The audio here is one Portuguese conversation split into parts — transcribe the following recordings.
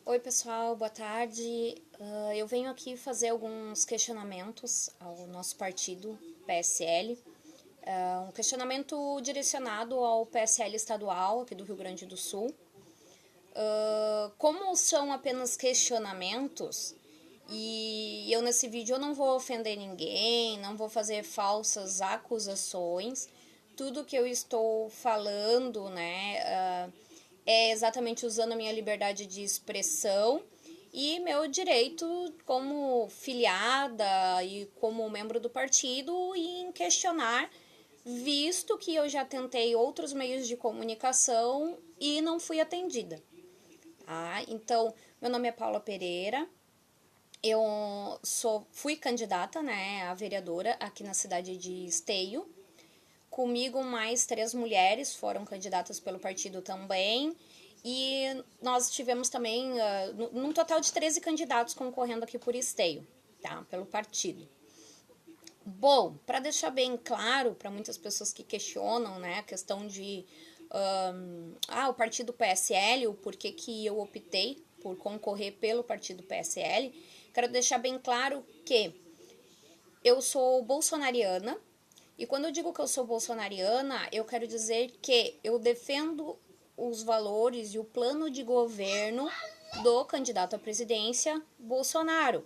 Oi, pessoal, boa tarde. Eu venho aqui fazer alguns questionamentos ao nosso partido, PSL. Um questionamento direcionado ao PSL estadual aqui do Rio Grande do Sul. Como são apenas questionamentos, e eu nesse vídeo eu não vou ofender ninguém, não vou fazer falsas acusações. Tudo que eu estou falando, né, é exatamente usando a minha liberdade de expressão e meu direito como filiada e como membro do partido em questionar, visto que eu já tentei outros meios de comunicação e não fui atendida. Então, meu nome é Paula Pereira, eu fui candidata, né, a vereadora aqui na cidade de Esteio. Comigo mais 3 mulheres foram candidatas pelo partido também. E nós tivemos também, num total de 13 candidatos concorrendo aqui por Esteio, tá? Pelo partido. Bom, para deixar bem claro para muitas pessoas que questionam, né, a questão de o partido PSL, o porquê que eu optei por concorrer pelo partido PSL, quero deixar bem claro que eu sou bolsonariana, e quando eu digo que eu sou bolsonariana, eu quero dizer que eu defendo os valores e o plano de governo do candidato à presidência, Bolsonaro.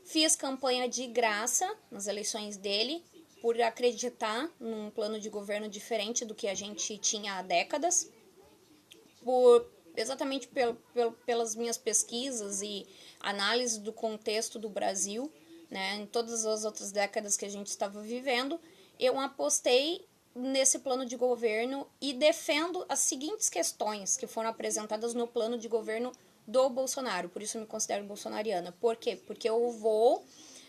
Fiz campanha de graça nas eleições dele, por acreditar num plano de governo diferente do que a gente tinha há décadas, exatamente pelas minhas pesquisas e análise do contexto do Brasil, né, em todas as outras décadas que a gente estava vivendo, eu apostei nesse plano de governo e defendo as seguintes questões que foram apresentadas no plano de governo do Bolsonaro. Por isso eu me considero bolsonariana. Por quê? Porque eu vou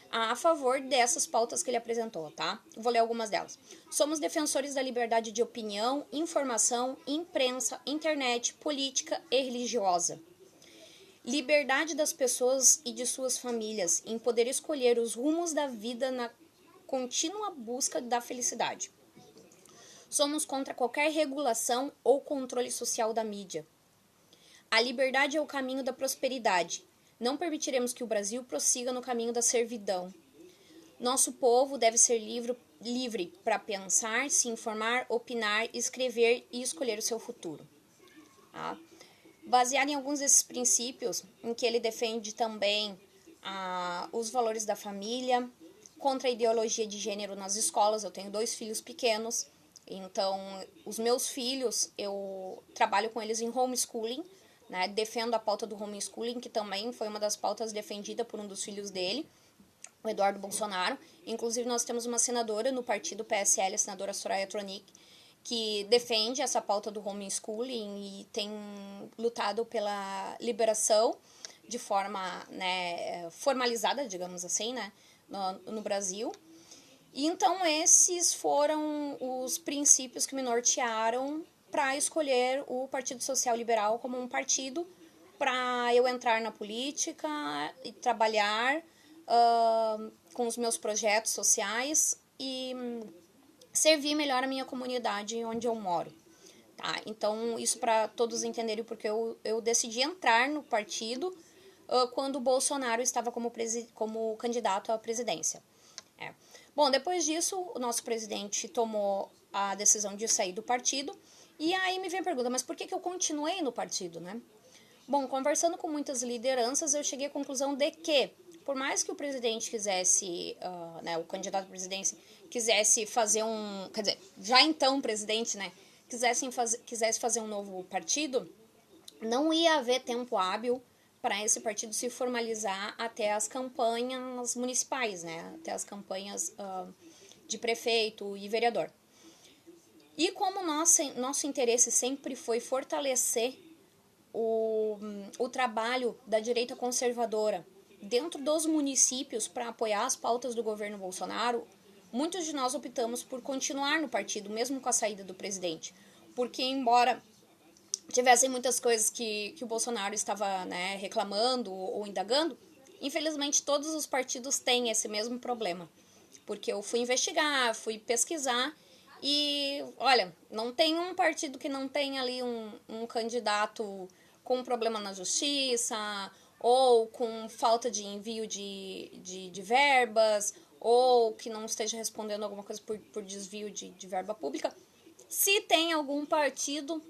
a favor dessas pautas que ele apresentou, tá? Vou ler algumas delas. Somos defensores da liberdade de opinião, informação, imprensa, internet, política e religiosa. Liberdade das pessoas e de suas famílias em poder escolher os rumos da vida na contínua busca da felicidade. Somos contra qualquer regulação ou controle social da mídia. A liberdade é o caminho da prosperidade. Não permitiremos que o Brasil prossiga no caminho da servidão. Nosso povo deve ser livre para pensar, se informar, opinar, escrever e escolher o seu futuro. Tá? Baseado em alguns desses princípios, em que ele defende também os valores da família, contra a ideologia de gênero nas escolas. Eu tenho 2 filhos pequenos, então os meus filhos, eu trabalho com eles em homeschooling, né? Defendo a pauta do homeschooling, que também foi uma das pautas defendida por um dos filhos dele, o Eduardo Bolsonaro. Inclusive, nós temos uma senadora no partido PSL, a senadora Soraya Tronic, que defende essa pauta do homeschooling e tem lutado pela liberação de forma, né, formalizada, digamos assim, né, no Brasil. E então esses foram os princípios que me nortearam para escolher o Partido Social Liberal como um partido para eu entrar na política e trabalhar com os meus projetos sociais e servir melhor a minha comunidade onde eu moro. Tá? Então, isso para todos entenderem, porque eu decidi entrar no partido quando o Bolsonaro estava como candidato à presidência. Bom, depois disso, o nosso presidente tomou a decisão de sair do partido, e aí me vem a pergunta, mas por que eu continuei no partido, né? Bom, conversando com muitas lideranças, eu cheguei à conclusão de que, por mais que o presidente quisesse, né, o candidato à presidência quisesse fazer quer dizer, já então o presidente, né, quisesse fazer um novo partido, não ia haver tempo hábil para esse partido se formalizar até as campanhas municipais, né, até as campanhas de prefeito e vereador. E como nosso interesse sempre foi fortalecer o trabalho da direita conservadora dentro dos municípios para apoiar as pautas do governo Bolsonaro, muitos de nós optamos por continuar no partido, mesmo com a saída do presidente. Porque, embora tivessem muitas coisas que o Bolsonaro estava, né, reclamando ou indagando, infelizmente todos os partidos têm esse mesmo problema. Porque eu fui investigar, fui pesquisar e, olha, não tem um partido que não tenha ali um candidato com um problema na justiça, ou com falta de envio de verbas, ou que não esteja respondendo alguma coisa por desvio de verba pública. Se tem algum partido,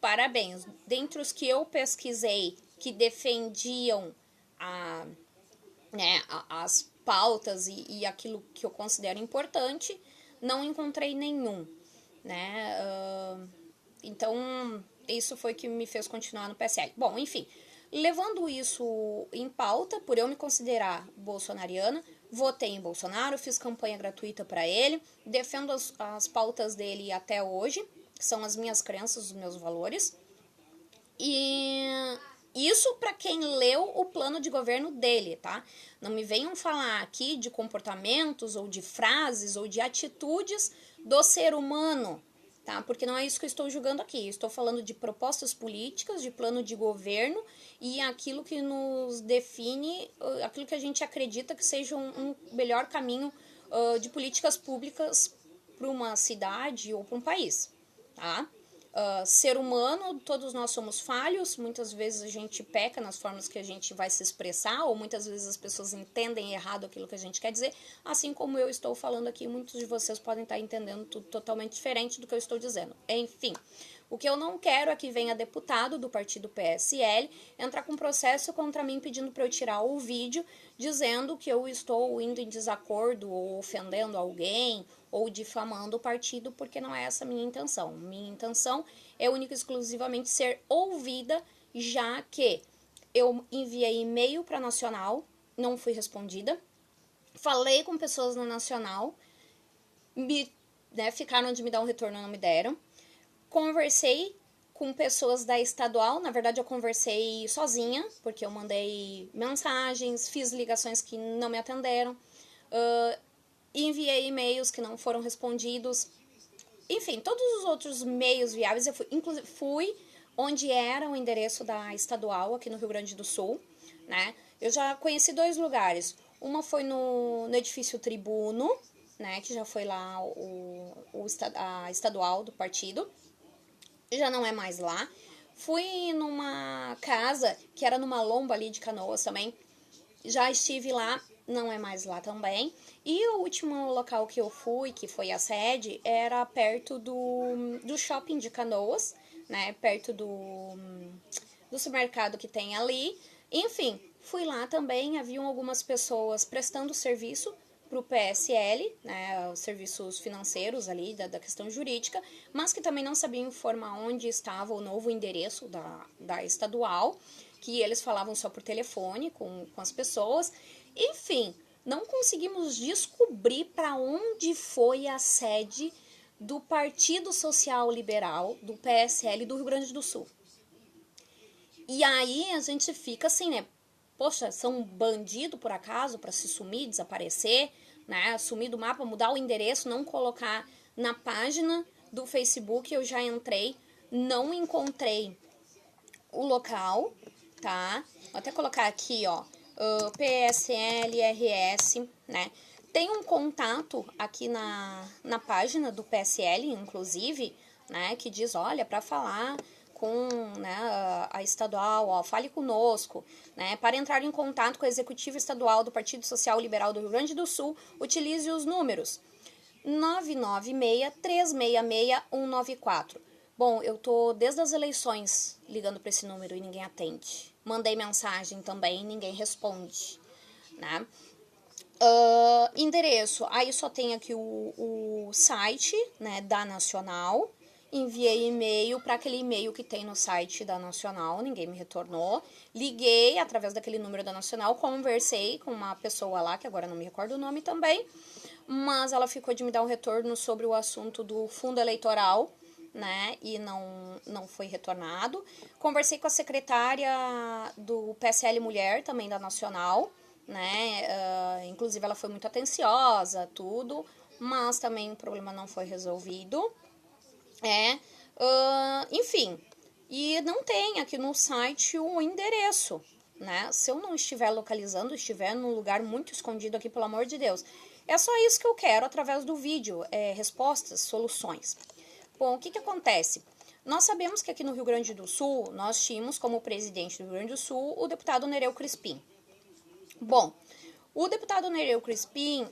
parabéns. Dentre os que eu pesquisei que defendiam as pautas e aquilo que eu considero importante, não encontrei nenhum, né? Então, isso foi que me fez continuar no PSL. Bom, enfim, levando isso em pauta, por eu me considerar bolsonariana, votei em Bolsonaro, fiz campanha gratuita para ele, defendo as pautas dele até hoje, que são as minhas crenças, os meus valores. E isso para quem leu o plano de governo dele, tá? Não me venham falar aqui de comportamentos ou de frases ou de atitudes do ser humano, tá? Porque não é isso que eu estou julgando aqui. Eu estou falando de propostas políticas, de plano de governo e aquilo que nos define, aquilo que a gente acredita que seja um melhor caminho de políticas públicas para uma cidade ou para um país, tá? Ser humano, todos nós somos falhos, muitas vezes a gente peca nas formas que a gente vai se expressar, ou muitas vezes as pessoas entendem errado aquilo que a gente quer dizer, assim como eu estou falando aqui, muitos de vocês podem estar entendendo tudo totalmente diferente do que eu estou dizendo. Enfim, o que eu não quero é que venha deputado do partido PSL entrar com processo contra mim pedindo para eu tirar o vídeo, dizendo que eu estou indo em desacordo ou ofendendo alguém ou difamando o partido, porque não é essa a minha intenção. Minha intenção é única e exclusivamente ser ouvida, já que eu enviei e-mail para a Nacional, não fui respondida, falei com pessoas na Nacional, ficaram de me dar um retorno, não me deram, conversei com pessoas da estadual, na verdade eu conversei sozinha, porque eu mandei mensagens, fiz ligações que não me atenderam, enviei e-mails que não foram respondidos, enfim, todos os outros meios viáveis, eu fui, inclusive fui onde era o endereço da estadual aqui no Rio Grande do Sul, né? Eu já conheci 2 lugares, uma foi no edifício Tribuno, né, que já foi lá a estadual do partido, já não é mais lá. Fui numa casa que era numa lomba ali de Canoas também, já estive lá, não é mais lá também. E o último local que eu fui, que foi a sede, era perto do shopping de Canoas, né? Perto do supermercado que tem ali. Enfim, fui lá também, haviam algumas pessoas prestando serviço para o PSL, né, os serviços financeiros ali, da questão jurídica, mas que também não sabiam informar onde estava o novo endereço da estadual, que eles falavam só por telefone com as pessoas. Enfim, não conseguimos descobrir para onde foi a sede do Partido Social Liberal, do PSL do Rio Grande do Sul. E aí a gente fica assim, né? Poxa, são um bandido por acaso para se sumir, desaparecer, né? Sumir do mapa, mudar o endereço, não colocar na página do Facebook. Eu já entrei, não encontrei o local, tá? Vou até colocar aqui, ó, PSLRS, né? Tem um contato aqui na página do PSL, inclusive, né? Que diz, olha, para falar com, né, a estadual, ó, fale conosco, né? Para entrar em contato com a executiva estadual do Partido Social Liberal do Rio Grande do Sul, utilize os números 996-366-194. Bom, eu tô desde as eleições ligando para esse número e ninguém atende. Mandei mensagem também, ninguém responde, né? Endereço, aí só tem aqui o site, né, da Nacional. Enviei e-mail para aquele e-mail que tem no site da Nacional, ninguém me retornou. Liguei através daquele número da Nacional, conversei com uma pessoa lá, que agora não me recordo o nome também, mas ela ficou de me dar um retorno sobre o assunto do fundo eleitoral, né, e não foi retornado. Conversei com a secretária do PSL Mulher, também da Nacional, né, inclusive ela foi muito atenciosa, tudo, mas também o problema não foi resolvido. Enfim, e não tem aqui no site o endereço, né? Se eu não estiver localizando, estiver num lugar muito escondido aqui, pelo amor de Deus. É só isso que eu quero através do vídeo, respostas, soluções. Bom, o que acontece? Nós sabemos que aqui no Rio Grande do Sul, nós tínhamos como presidente do Rio Grande do Sul o deputado Nereu Crispim. Bom, o deputado Nereu Crispim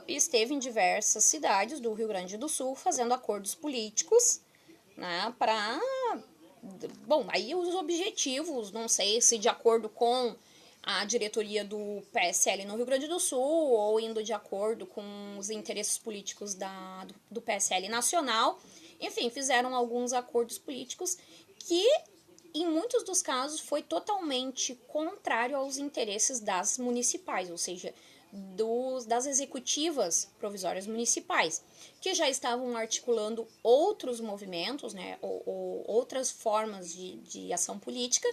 esteve em diversas cidades do Rio Grande do Sul fazendo acordos políticos, né, para... Bom, aí os objetivos, não sei se de acordo com a diretoria do PSL no Rio Grande do Sul ou indo de acordo com os interesses políticos do PSL nacional. Enfim, fizeram alguns acordos políticos que, em muitos dos casos, foi totalmente contrário aos interesses das municipais, ou seja, das executivas provisórias municipais, que já estavam articulando outros movimentos, né, ou outras formas de ação política,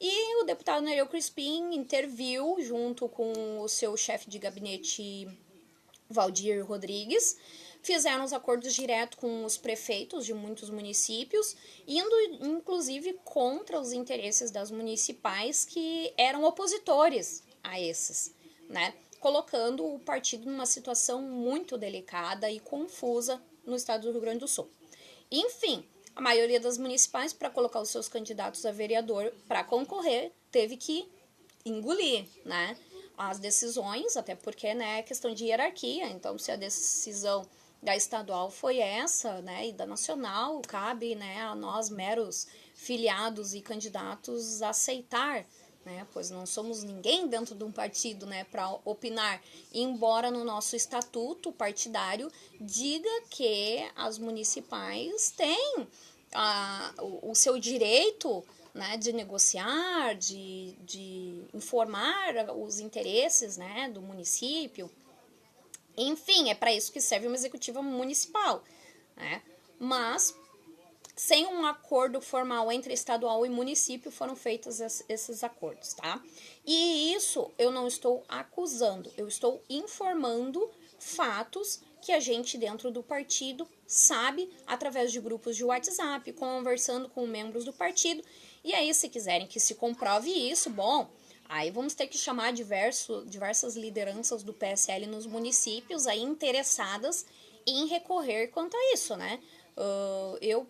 e o deputado Nereu Crispim interviu junto com o seu chefe de gabinete, Valdir Rodrigues, fizeram os acordos direto com os prefeitos de muitos municípios, indo inclusive contra os interesses das municipais que eram opositores a esses, né? Colocando o partido numa situação muito delicada e confusa no estado do Rio Grande do Sul. Enfim, a maioria das municipais, para colocar os seus candidatos a vereador para concorrer, teve que engolir, né, as decisões, até porque, né, é questão de hierarquia. Então, se a decisão da estadual foi essa, né, e da nacional, cabe, né, a nós, meros filiados e candidatos, aceitar, né, pois não somos ninguém dentro de um partido, né, para opinar, embora no nosso estatuto partidário diga que as municipais têm o seu direito, né, de negociar, de informar os interesses, né, do município. Enfim, é para isso que serve uma executiva municipal, né? Mas, sem um acordo formal entre estadual e município, foram feitos esses acordos, tá? E isso eu não estou acusando, eu estou informando fatos que a gente dentro do partido sabe através de grupos de WhatsApp, conversando com membros do partido. E aí, se quiserem que se comprove isso, bom, aí vamos ter que chamar diversas lideranças do PSL nos municípios aí interessadas em recorrer quanto a isso, né? Eu,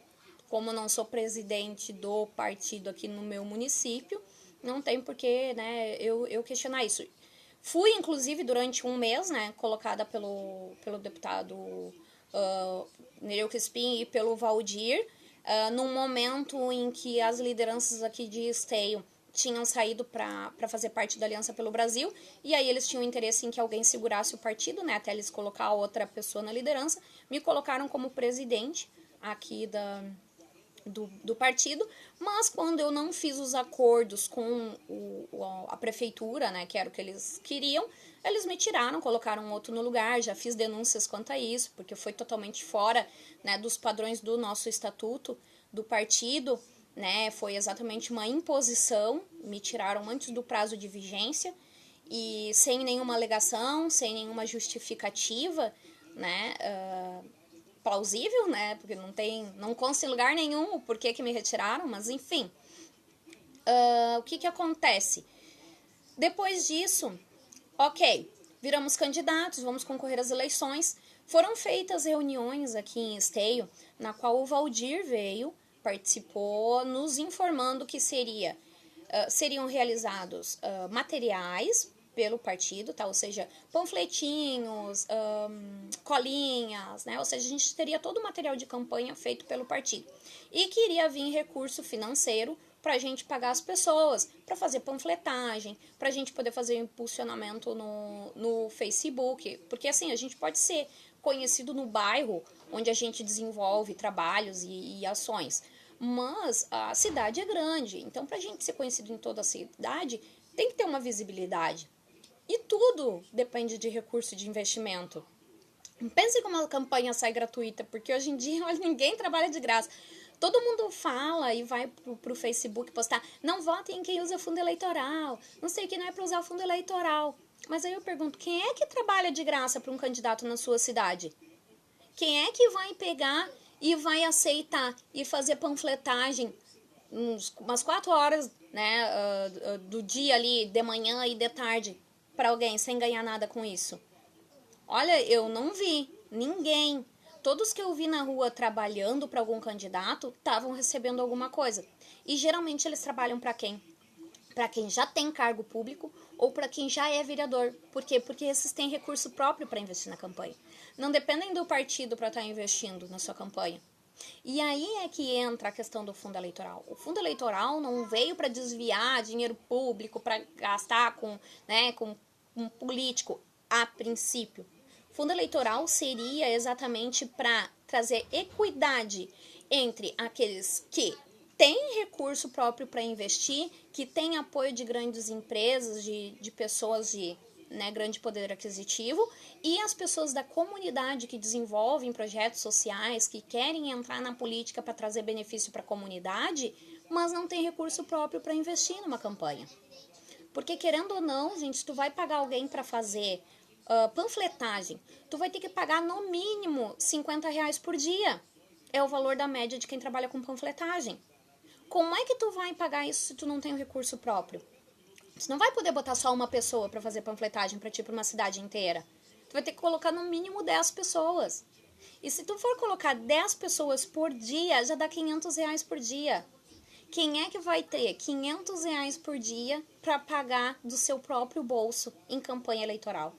como não sou presidente do partido aqui no meu município, não tem por que, né, eu questionar isso. Fui, inclusive, durante um mês, né, colocada pelo deputado Nereu Crispim e pelo Valdir, num momento em que as lideranças aqui de Esteio tinham saído para fazer parte da Aliança pelo Brasil, e aí eles tinham interesse em que alguém segurasse o partido, né, até eles colocar outra pessoa na liderança. Me colocaram como presidente aqui do partido, mas quando eu não fiz os acordos com a prefeitura, né, que era o que eles queriam, eles me tiraram, colocaram outro no lugar. Já fiz denúncias quanto a isso, porque foi totalmente fora, né, dos padrões do nosso estatuto do partido, né, foi exatamente uma imposição, me tiraram antes do prazo de vigência e sem nenhuma alegação, sem nenhuma justificativa, né, plausível, né, porque não consta em lugar nenhum o porquê que me retiraram, mas enfim. O que acontece? Depois disso, ok, viramos candidatos, vamos concorrer às eleições. Foram feitas reuniões aqui em Esteio, na qual o Valdir veio, participou, nos informando que seriam realizados materiais pelo partido, tá? Ou seja, panfletinhos, colinhas, né? Ou seja, a gente teria todo o material de campanha feito pelo partido. E que iria vir recurso financeiro para a gente pagar as pessoas, para fazer panfletagem, para a gente poder fazer impulsionamento no Facebook, porque assim, a gente pode ser conhecido no bairro onde a gente desenvolve trabalhos e ações, mas a cidade é grande, então para a gente ser conhecido em toda a cidade, tem que ter uma visibilidade. E tudo depende de recurso de investimento. Pense como a campanha sai gratuita, porque hoje em dia olha, ninguém trabalha de graça. Todo mundo fala e vai pro Facebook postar, não votem em quem usa fundo eleitoral, não sei o que, não é para usar o fundo eleitoral. Mas aí eu pergunto, quem é que trabalha de graça para um candidato na sua cidade? Quem é que vai pegar e vai aceitar e fazer panfletagem umas 4 horas, né, do dia ali, de manhã e de tarde, para alguém sem ganhar nada com isso? Olha, eu não vi ninguém. Todos que eu vi na rua trabalhando para algum candidato estavam recebendo alguma coisa. E geralmente eles trabalham para quem? Para quem já tem cargo público ou para quem já é vereador. Por quê? Porque esses têm recurso próprio para investir na campanha. Não dependem do partido para estar investindo na sua campanha. E aí é que entra a questão do fundo eleitoral. O fundo eleitoral não veio para desviar dinheiro público, para gastar com um político, a princípio. O fundo eleitoral seria exatamente para trazer equidade entre aqueles que têm recurso próprio para investir, que têm apoio de grandes empresas, de pessoas de grande poder aquisitivo, e as pessoas da comunidade que desenvolvem projetos sociais, que querem entrar na política para trazer benefício para a comunidade, mas não tem recurso próprio para investir numa campanha. Porque, querendo ou não, gente, tu vai pagar alguém para fazer panfletagem, tu vai ter que pagar no mínimo R$50 por dia. É o valor da média de quem trabalha com panfletagem. Como é que tu vai pagar isso se tu não tem o recurso próprio? Você não vai poder botar só uma pessoa para fazer panfletagem para ti, para uma cidade inteira. Tu vai ter que colocar no mínimo 10 pessoas. E se tu for colocar 10 pessoas por dia, já dá R$500 por dia. Quem é que vai ter R$500 por dia para pagar do seu próprio bolso em campanha eleitoral?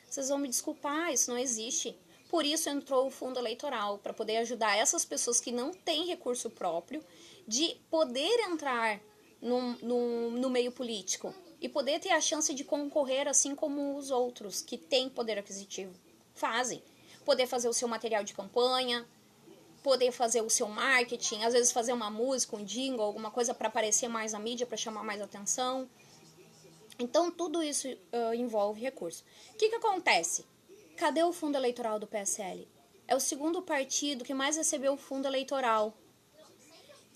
Vocês vão me desculpar, isso não existe. Por isso entrou o fundo eleitoral, para poder ajudar essas pessoas que não têm recurso próprio de poder entrar no meio político e poder ter a chance de concorrer assim como os outros que têm poder aquisitivo fazem. Poder fazer o seu material de campanha, poder fazer o seu marketing, às vezes fazer uma música, um jingle, alguma coisa para aparecer mais na mídia, para chamar mais atenção. Então, tudo isso envolve recurso. O que acontece? Cadê o fundo eleitoral do PSL? É o segundo partido que mais recebeu o fundo eleitoral.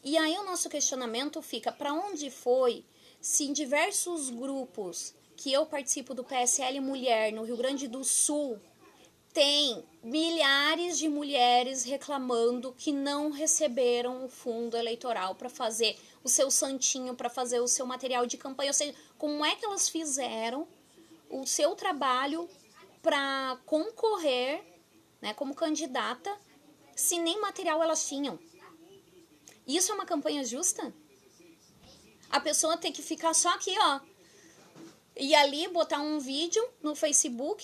E aí o nosso questionamento fica, para onde foi, se em diversos grupos que eu participo do PSL Mulher no Rio Grande do Sul, tem milhares de mulheres reclamando que não receberam o fundo eleitoral para fazer o seu santinho, para fazer o seu material de campanha. Ou seja, como é que elas fizeram o seu trabalho para concorrer, como candidata, se nem material elas tinham? Isso é uma campanha justa? A pessoa tem que ficar só aqui, e ali botar um vídeo no Facebook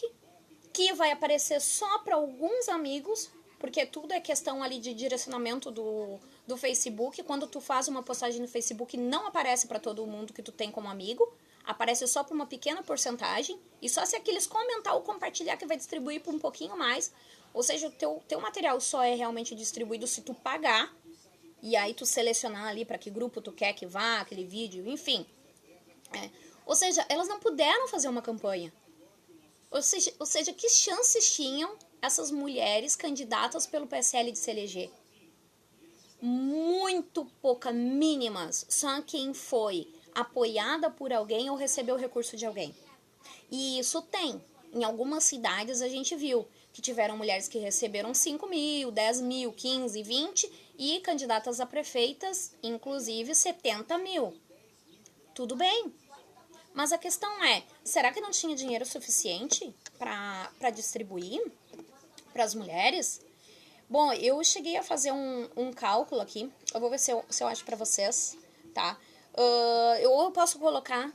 que vai aparecer só para alguns amigos, porque tudo é questão ali de direcionamento do Facebook. Quando tu faz uma postagem no Facebook, não aparece para todo mundo que tu tem como amigo, aparece só para uma pequena porcentagem, e só se aqueles comentar ou compartilhar que vai distribuir para um pouquinho mais. Ou seja, o teu material só é realmente distribuído se tu pagar, e aí tu selecionar ali para que grupo tu quer que vá, aquele vídeo, enfim. Ou seja, elas não puderam fazer uma campanha. Ou seja, que chances tinham essas mulheres candidatas pelo PSL de se eleger? Muito pouca, mínimas. Só quem foi apoiada por alguém ou recebeu recurso de alguém. E isso tem. Em algumas cidades a gente viu que tiveram mulheres que receberam 5 mil, 10 mil, 15, 20 e candidatas a prefeitas, inclusive 70 mil. Tudo bem. Mas a questão é, será que não tinha dinheiro suficiente para distribuir para as mulheres? Bom, eu cheguei a fazer um cálculo aqui, eu vou ver se eu acho para vocês, tá? Eu posso colocar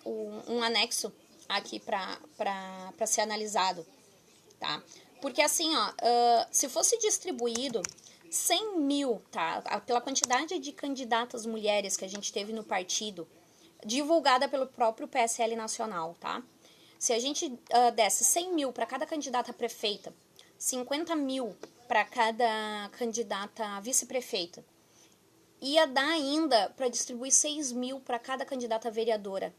um anexo aqui para ser analisado, tá? Porque assim, se fosse distribuído 100 mil, tá? Pela quantidade de candidatas mulheres que a gente teve no partido, divulgada pelo próprio PSL nacional, tá? Se a gente desse 100 mil para cada candidata a prefeita, 50 mil para cada candidata a vice-prefeita, ia dar ainda para distribuir 6 mil para cada candidata a vereadora.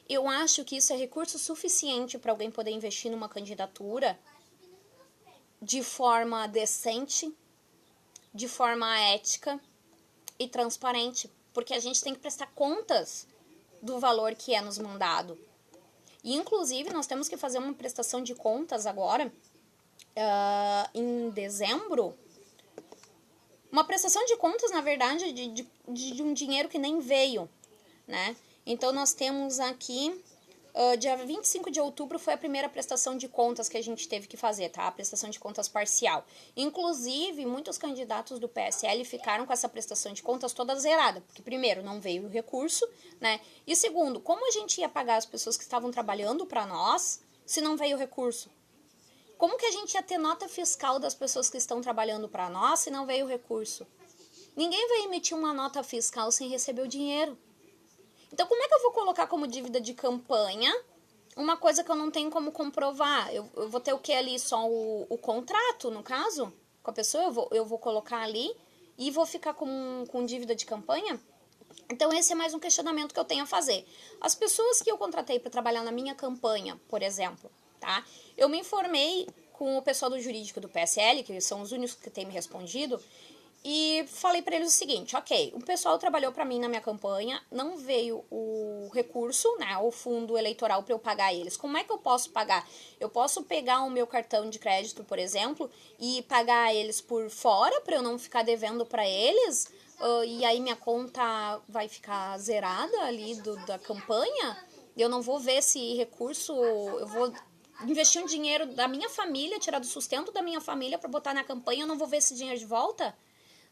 Eu acho que isso é recurso suficiente para alguém poder investir numa candidatura de forma decente, de forma ética e transparente, porque a gente tem que prestar contas do valor que é nos mandado. E, inclusive, nós temos que fazer uma prestação de contas agora, em dezembro. Uma prestação de contas, na verdade, de um dinheiro que nem veio, né? Então, nós temos aqui dia 25 de outubro foi a primeira prestação de contas que a gente teve que fazer, tá? A prestação de contas parcial. Inclusive, muitos candidatos do PSL ficaram com essa prestação de contas toda zerada, porque primeiro, não veio o recurso, né? E segundo, como a gente ia pagar as pessoas que estavam trabalhando para nós se não veio o recurso? Como que a gente ia ter nota fiscal das pessoas que estão trabalhando para nós se não veio o recurso? Ninguém vai emitir uma nota fiscal sem receber o dinheiro. Então, como é que eu vou colocar como dívida de campanha uma coisa que eu não tenho como comprovar? Eu vou ter o que ali? Só o contrato, no caso, com a pessoa? Eu vou colocar ali e vou ficar com dívida de campanha? Então, esse é mais um questionamento que eu tenho a fazer. As pessoas que eu contratei para trabalhar na minha campanha, por exemplo, tá? Eu me informei com o pessoal do jurídico do PSL, que são os únicos que têm me respondido, e falei para eles o seguinte: ok, o pessoal trabalhou para mim na minha campanha, não veio o recurso, né, o fundo eleitoral para eu pagar eles. Como é que eu posso pagar? Eu posso pegar o meu cartão de crédito, por exemplo, e pagar eles por fora para eu não ficar devendo para eles? E aí minha conta vai ficar zerada ali da campanha? Eu não vou ver esse recurso, eu vou investir um dinheiro da minha família, tirar do sustento da minha família para botar na campanha, eu não vou ver esse dinheiro de volta?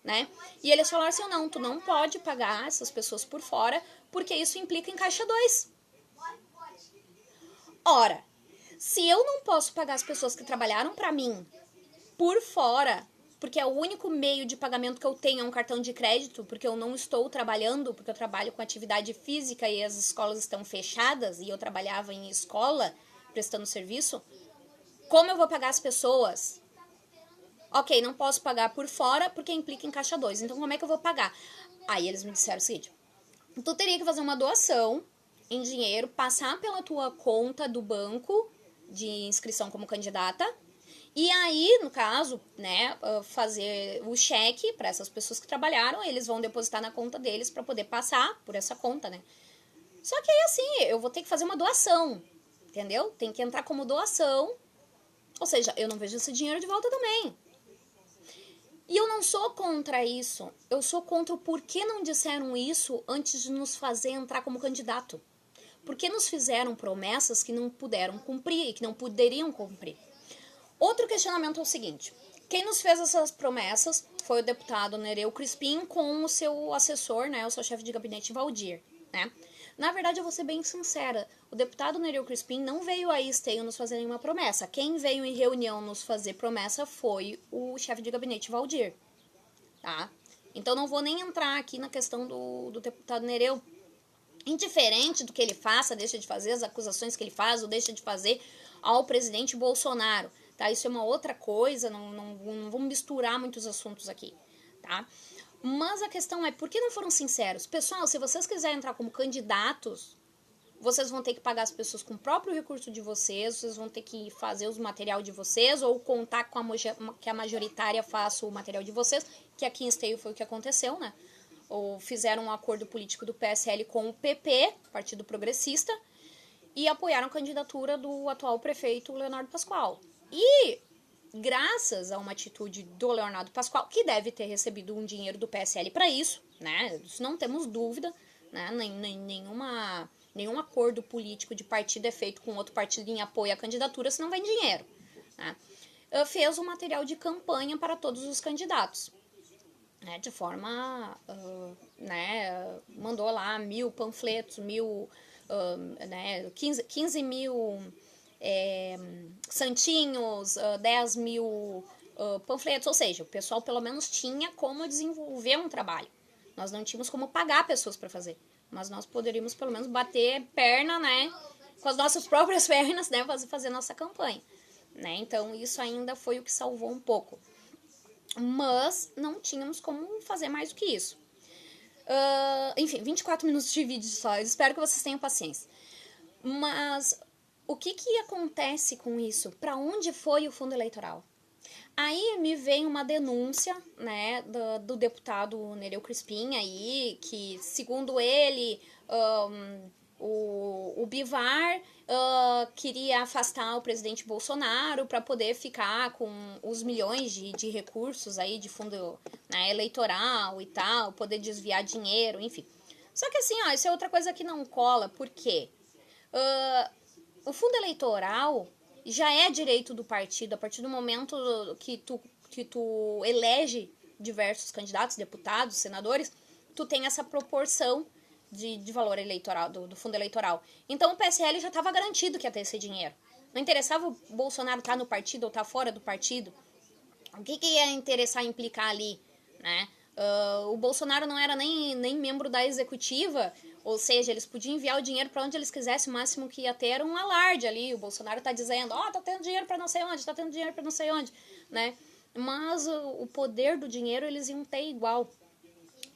Né? E eles falaram assim: não, tu não pode pagar essas pessoas por fora, porque isso implica em caixa 2. Ora, se eu não posso pagar as pessoas que trabalharam para mim por fora, porque é o único meio de pagamento que eu tenho, é um cartão de crédito, porque eu não estou trabalhando, porque eu trabalho com atividade física e as escolas estão fechadas, e eu trabalhava em escola prestando serviço, como eu vou pagar as pessoas? Ok, não posso pagar por fora porque implica em caixa 2. Então, como é que eu vou pagar? Aí eles me disseram o seguinte: tu teria que fazer uma doação em dinheiro, passar pela tua conta do banco de inscrição como candidata, e aí, no caso, né, fazer o cheque para essas pessoas que trabalharam, eles vão depositar na conta deles para poder passar por essa conta, né? Só que aí, assim, eu vou ter que fazer uma doação, entendeu? Tem que entrar como doação, ou seja, eu não vejo esse dinheiro de volta também. E eu não sou contra isso, eu sou contra o porquê não disseram isso antes de nos fazer entrar como candidato. Porque nos fizeram promessas que não puderam cumprir e que não poderiam cumprir. Outro questionamento é o seguinte: quem nos fez essas promessas foi o deputado Nereu Crispim com o seu assessor, né, o seu chefe de gabinete Valdir, né? Na verdade, eu vou ser bem sincera, o deputado Nereu Crispim não veio a Esteio nos fazer nenhuma promessa. Quem veio em reunião nos fazer promessa foi o chefe de gabinete Valdir, tá? Então não vou nem entrar aqui na questão do deputado Nereu. Indiferente do que ele faça, deixa de fazer, as acusações que ele faz ou deixa de fazer ao presidente Bolsonaro, tá? Isso é uma outra coisa, não vamos misturar muitos assuntos aqui, tá? Mas a questão é, por que não foram sinceros? Pessoal, se vocês quiserem entrar como candidatos, vocês vão ter que pagar as pessoas com o próprio recurso de vocês vão ter que fazer os material de vocês, ou contar com que a majoritária faça o material de vocês, que aqui em Esteio foi o que aconteceu, né? Ou fizeram um acordo político do PSL com o PP, Partido Progressista, e apoiaram a candidatura do atual prefeito Leonardo Pascoal. E graças a uma atitude do Leonardo Pascoal, que deve ter recebido um dinheiro do PSL para isso, né? Isso não temos dúvida, né? Nenhum acordo político de partido é feito com outro partido em apoio à candidatura se não vem dinheiro, né? Fez um material de campanha para todos os candidatos, né? De forma, né? Mandou lá 1.000 panfletos, 15 mil santinhos, 10 mil panfletos, ou seja, o pessoal pelo menos tinha como desenvolver um trabalho. Nós não tínhamos como pagar pessoas para fazer, mas nós poderíamos pelo menos bater perna, né, com as nossas próprias pernas, né, fazer nossa campanha, né? Então isso ainda foi o que salvou um pouco, mas não tínhamos como fazer mais do que isso. Enfim, 24 minutos de vídeo só, eu espero que vocês tenham paciência. Mas o que acontece com isso? Para onde foi o fundo eleitoral? Aí me vem uma denúncia, né, do deputado Nereu Crispim aí, que segundo ele, o Bivar queria afastar o presidente Bolsonaro para poder ficar com os milhões de recursos aí de fundo, né, eleitoral e tal, poder desviar dinheiro, enfim. Só que assim, ó, isso é outra coisa que não cola, por quê? O fundo eleitoral já é direito do partido a partir do momento que tu elege diversos candidatos, deputados, senadores, tu tem essa proporção de valor eleitoral, do fundo eleitoral. Então o PSL já estava garantido que ia ter esse dinheiro. Não interessava o Bolsonaro estar no partido ou estar fora do partido. O que ia interessar implicar ali, né? O Bolsonaro não era nem membro da executiva, ou seja, eles podiam enviar o dinheiro para onde eles quisessem, o máximo que ia ter era um alarde ali. O Bolsonaro tá dizendo, tá tendo dinheiro para não sei onde, tá tendo dinheiro para não sei onde, né? Mas o poder do dinheiro eles iam ter igual.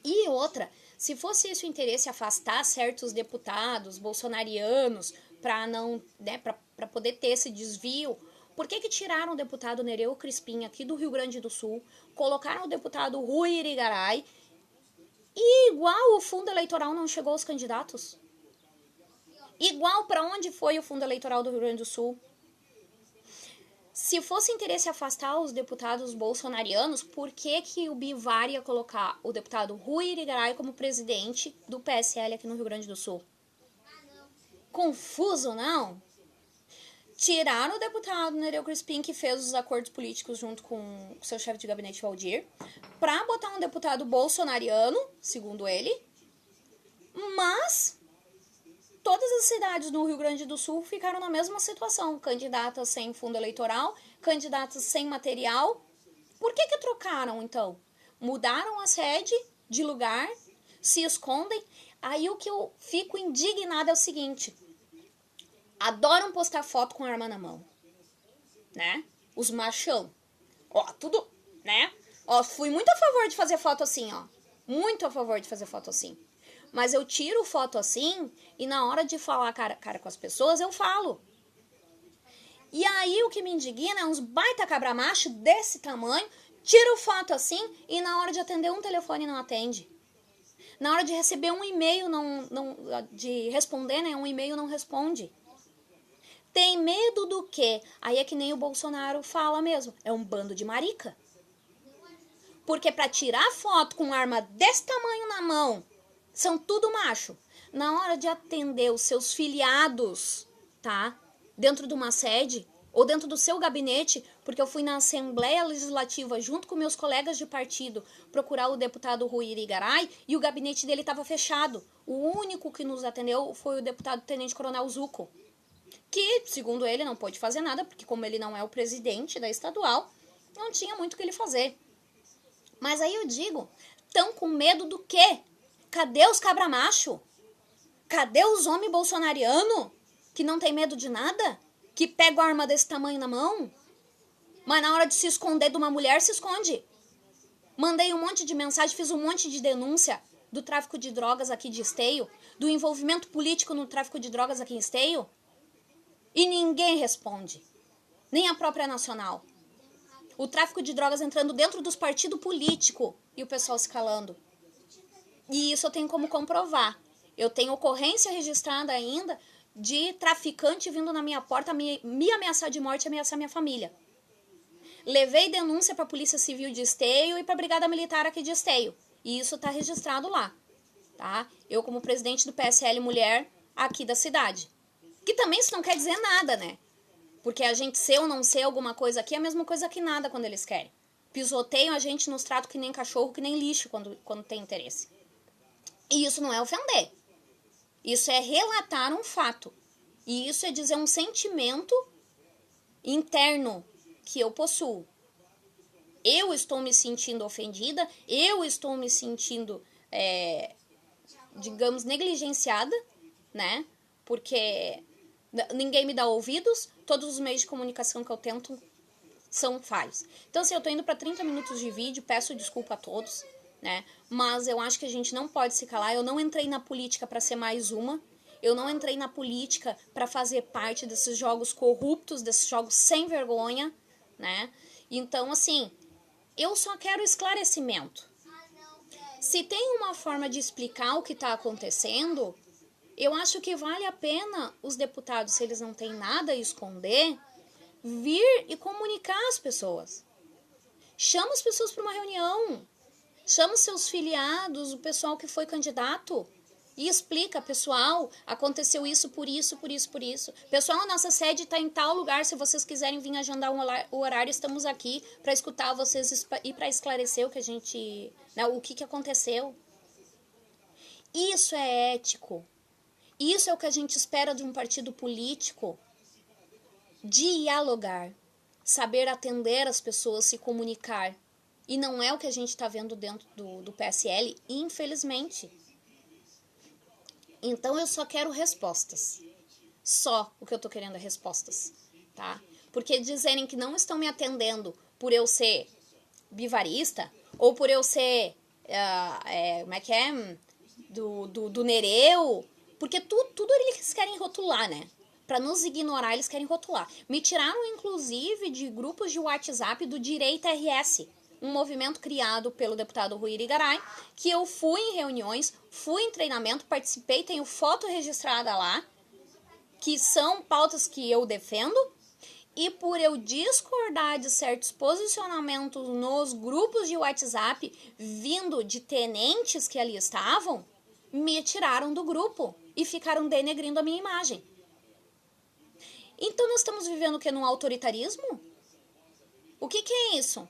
E outra, se fosse esse o interesse afastar certos deputados bolsonarianos para não, né, para poder ter esse desvio, por que tiraram o deputado Nereu Crispim aqui do Rio Grande do Sul, colocaram o deputado Rui Irigaray e igual o fundo eleitoral não chegou aos candidatos? Igual para onde foi o fundo eleitoral do Rio Grande do Sul? Se fosse interesse afastar os deputados bolsonarianos, por que o Bivar ia colocar o deputado Rui Irigaray como presidente do PSL aqui no Rio Grande do Sul? Confuso, não? Tiraram o deputado Nereu Crispim, que fez os acordos políticos junto com o seu chefe de gabinete, Valdir, para botar um deputado bolsonariano, segundo ele, mas todas as cidades no Rio Grande do Sul ficaram na mesma situação, candidatas sem fundo eleitoral, candidatas sem material. Por que trocaram, então? Mudaram a sede de lugar, se escondem. Aí o que eu fico indignada é o seguinte: adoram postar foto com a arma na mão, né? Os machão. Tudo, né? Fui muito a favor de fazer foto assim, muito a favor de fazer foto assim. Mas eu tiro foto assim e na hora de falar cara com as pessoas, eu falo. E aí o que me indigna é uns baita cabra macho desse tamanho, tiro foto assim e na hora de atender um telefone não atende. Na hora de receber um e-mail, de responder, né? Um e-mail não responde. Tem medo do quê? Aí é que nem o Bolsonaro fala mesmo. É um bando de marica. Porque pra tirar foto com arma desse tamanho na mão, são tudo macho. Na hora de atender os seus filiados, tá? Dentro de uma sede, ou dentro do seu gabinete, porque eu fui na Assembleia Legislativa, junto com meus colegas de partido, procurar o deputado Rui Irigaray, e o gabinete dele estava fechado. O único que nos atendeu foi o deputado Tenente Coronel Zucco, que, segundo ele, não pôde fazer nada, porque como ele não é o presidente da estadual, não tinha muito o que ele fazer. Mas aí eu digo, tão com medo do quê? Cadê os cabra macho? Cadê os homens bolsonariano que não tem medo de nada? Que pega a arma desse tamanho na mão? Mas na hora de se esconder de uma mulher, se esconde. Mandei um monte de mensagem, fiz um monte de denúncia do tráfico de drogas aqui de Esteio, do envolvimento político no tráfico de drogas aqui em Esteio, e ninguém responde. Nem a própria Nacional. O tráfico de drogas entrando dentro dos partidos políticos e o pessoal se calando. E isso eu tenho como comprovar. Eu tenho ocorrência registrada ainda de traficante vindo na minha porta me ameaçar de morte e ameaçar minha família. Levei denúncia para a Polícia Civil de Esteio e para a Brigada Militar aqui de Esteio. E isso está registrado lá. Tá? Eu como presidente do PSL Mulher aqui da cidade. Que também isso não quer dizer nada, né? Porque a gente ser ou não ser alguma coisa aqui é a mesma coisa que nada quando eles querem. Pisoteiam a gente, nos tratam que nem cachorro, que nem lixo quando tem interesse. E isso não é ofender. Isso é relatar um fato. E isso é dizer um sentimento interno que eu possuo. Eu estou me sentindo ofendida, eu estou me sentindo, digamos, negligenciada, né? Porque ninguém me dá ouvidos, todos os meios de comunicação que eu tento são falhos. Então, assim, eu tô indo para 30 minutos de vídeo, peço desculpa a todos, né? Mas eu acho que a gente não pode se calar. Eu não entrei na política para ser mais uma. Eu não entrei na política para fazer parte desses jogos corruptos, desses jogos sem vergonha, né? Então, assim, eu só quero esclarecimento. Se tem uma forma de explicar o que está acontecendo, eu acho que vale a pena os deputados, se eles não têm nada a esconder, vir e comunicar às pessoas. Chama as pessoas para uma reunião. Chama os seus filiados, o pessoal que foi candidato. E explica, pessoal, aconteceu isso, por isso, por isso, por isso. Pessoal, a nossa sede está em tal lugar, se vocês quiserem vir agendar o horário, estamos aqui para escutar vocês e para esclarecer o que a gente, né, o que aconteceu. Isso é ético. Isso é o que a gente espera de um partido político. Dialogar, saber atender as pessoas, se comunicar. E não é o que a gente está vendo dentro do PSL, infelizmente. Então eu só quero respostas. Só o que eu tô querendo é respostas, tá? Porque dizerem que não estão me atendendo por eu ser bivarista ou por eu ser, como é que é? Do Nereu, porque tudo eles querem rotular, né? Pra nos ignorar, eles querem rotular. Me tiraram, inclusive, de grupos de WhatsApp do Direita RS, um movimento criado pelo deputado Rui Irigaray, que eu fui em reuniões, fui em treinamento, participei, tenho foto registrada lá, que são pautas que eu defendo, e por eu discordar de certos posicionamentos nos grupos de WhatsApp, vindo de tenentes que ali estavam, me tiraram do grupo e ficaram denegrindo a minha imagem. Então nós estamos vivendo o que? Num autoritarismo? O que é isso?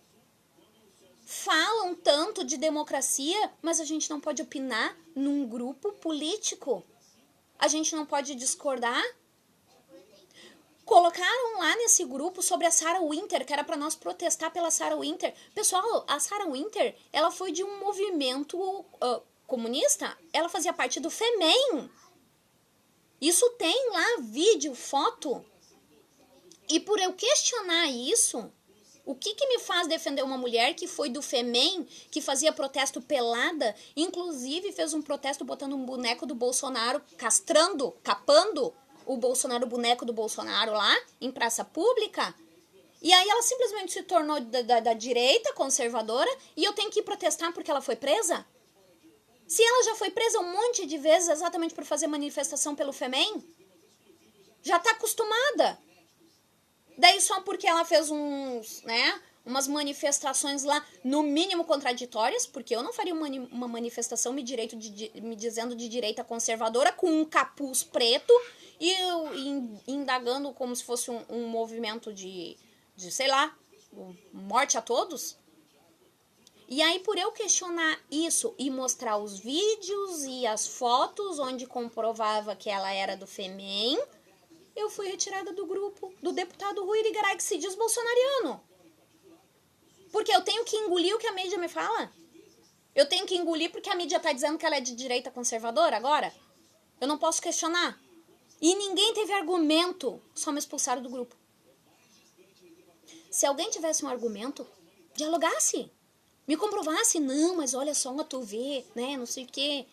Falam tanto de democracia, mas a gente não pode opinar num grupo político. A gente não pode discordar. Colocaram lá nesse grupo sobre a Sarah Winter, que era para nós protestar pela Sarah Winter. Pessoal, a Sarah Winter, ela foi de um movimento comunista. Ela fazia parte do FEMEN. Isso tem lá vídeo, foto. E por eu questionar isso, o que me faz defender uma mulher que foi do FEMEN, que fazia protesto pelada, inclusive fez um protesto botando um boneco do Bolsonaro, castrando, capando o Bolsonaro, o boneco do Bolsonaro lá, em praça pública? E aí ela simplesmente se tornou da direita conservadora e eu tenho que ir protestar porque ela foi presa? Se ela já foi presa um monte de vezes exatamente por fazer manifestação pelo FEMEN, já tá acostumada. Daí só porque ela fez umas manifestações lá, no mínimo contraditórias, porque eu não faria uma manifestação me dizendo de direita conservadora com um capuz preto e indagando como se fosse um movimento de, sei lá, morte a todos. E aí, por eu questionar isso e mostrar os vídeos e as fotos onde comprovava que ela era do FEMEN, eu fui retirada do grupo do deputado Rui Irigaray, que se diz bolsonariano. Porque eu tenho que engolir o que a mídia me fala? Eu tenho que engolir porque a mídia tá dizendo que ela é de direita conservadora agora? Eu não posso questionar. E ninguém teve argumento, só me expulsaram do grupo. Se alguém tivesse um argumento, dialogasse. Me comprovasse, não, mas olha só, tu vê, né, não sei o quê.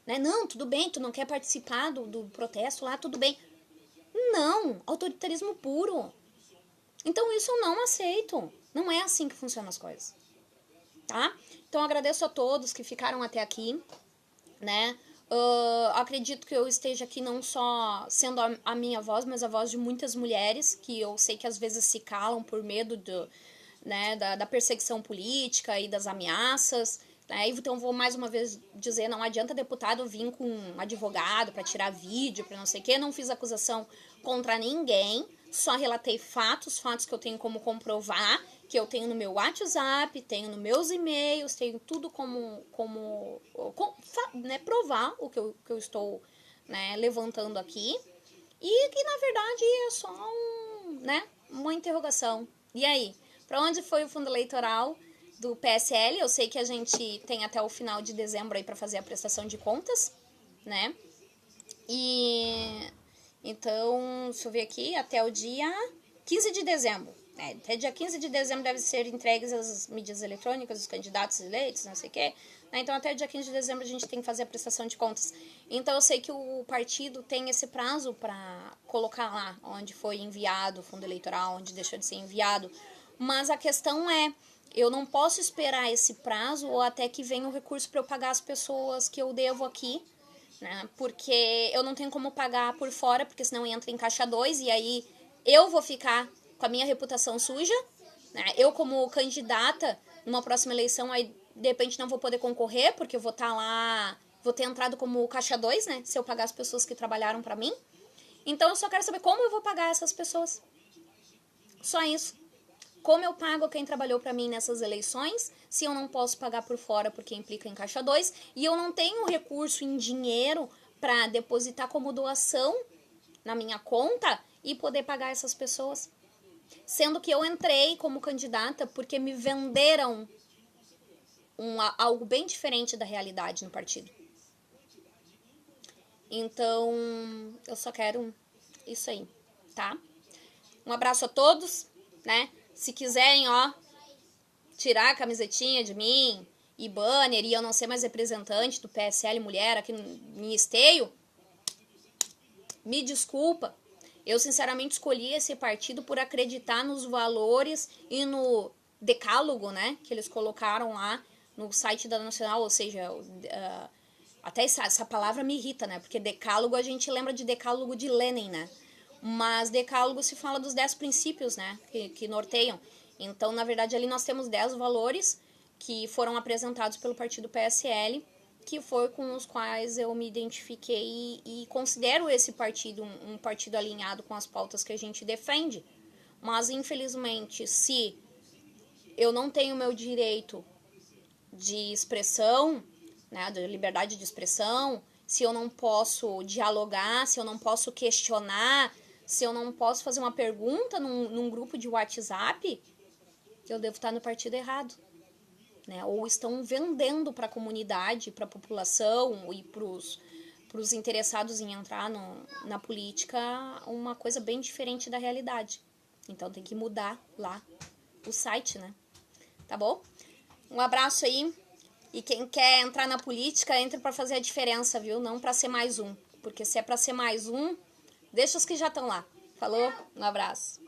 Né? Não, tudo bem, tu não quer participar do protesto lá, tudo bem. Não, autoritarismo puro. Então isso eu não aceito. Não é assim que funcionam as coisas. Tá? Então agradeço a todos que ficaram até aqui, né? Acredito que eu esteja aqui não só sendo a minha voz, mas a voz de muitas mulheres que eu sei que às vezes se calam por medo da perseguição política e das ameaças. Então vou mais uma vez dizer, não adianta deputado vir com um advogado para tirar vídeo, para não sei o quê. Não fiz acusação contra ninguém, só relatei fatos que eu tenho como comprovar, que eu tenho no meu WhatsApp, tenho nos meus e-mails, tenho tudo como provar o que eu estou, né, levantando aqui. E que na verdade é só uma interrogação. E aí, para onde foi o fundo eleitoral do PSL? Eu sei que a gente tem até o final de dezembro aí para fazer a prestação de contas, né? E então, deixa eu ver aqui, até o dia 15 de dezembro. Até dia 15 de dezembro deve ser entregues as mídias eletrônicas, os candidatos eleitos, não sei o quê. Então, até dia 15 de dezembro a gente tem que fazer a prestação de contas. Então, eu sei que o partido tem esse prazo para colocar lá onde foi enviado o fundo eleitoral, onde deixou de ser enviado. Mas a questão é, eu não posso esperar esse prazo ou até que venha o recurso para eu pagar as pessoas que eu devo aqui, né? Porque eu não tenho como pagar por fora, porque senão entra em caixa 2 e aí eu vou ficar com a minha reputação suja, né? Eu como candidata numa próxima eleição, aí de repente não vou poder concorrer, porque eu vou estar lá vou ter entrado como caixa 2, né? Se eu pagar as pessoas que trabalharam para mim. Então eu só quero saber como eu vou pagar essas pessoas. Só isso. Como eu pago quem trabalhou para mim nessas eleições, se eu não posso pagar por fora porque implica em caixa 2, e eu não tenho recurso em dinheiro para depositar como doação na minha conta e poder pagar essas pessoas. Sendo que eu entrei como candidata porque me venderam algo bem diferente da realidade no partido. Então, eu só quero isso aí, tá? Um abraço a todos, né? Se quiserem, ó, tirar a camisetinha de mim e banner e eu não ser mais representante do PSL Mulher aqui no Esteio, me desculpa. Eu, sinceramente, escolhi esse partido por acreditar nos valores e no decálogo, né? Que eles colocaram lá no site da Nacional, ou seja... até essa palavra me irrita, né? Porque decálogo, a gente lembra de decálogo de Lenin, né? Mas decálogo se fala dos 10 princípios, né? Que norteiam. Então, na verdade, ali nós temos 10 valores que foram apresentados pelo partido PSL, que foi com os quais eu me identifiquei e considero esse partido um partido alinhado com as pautas que a gente defende. Mas, infelizmente, se eu não tenho meu direito de expressão, né, de liberdade de expressão, se eu não posso dialogar, se eu não posso questionar, se eu não posso fazer uma pergunta num grupo de WhatsApp, eu devo estar no partido errado, né? Ou estão vendendo para a comunidade, para a população e para os interessados em entrar na política uma coisa bem diferente da realidade. Então tem que mudar lá o site, né? Tá bom? Um abraço aí. E quem quer entrar na política, entre para fazer a diferença, viu? Não para ser mais um. Porque se é para ser mais um, deixa os que já estão lá. Falou? Um abraço.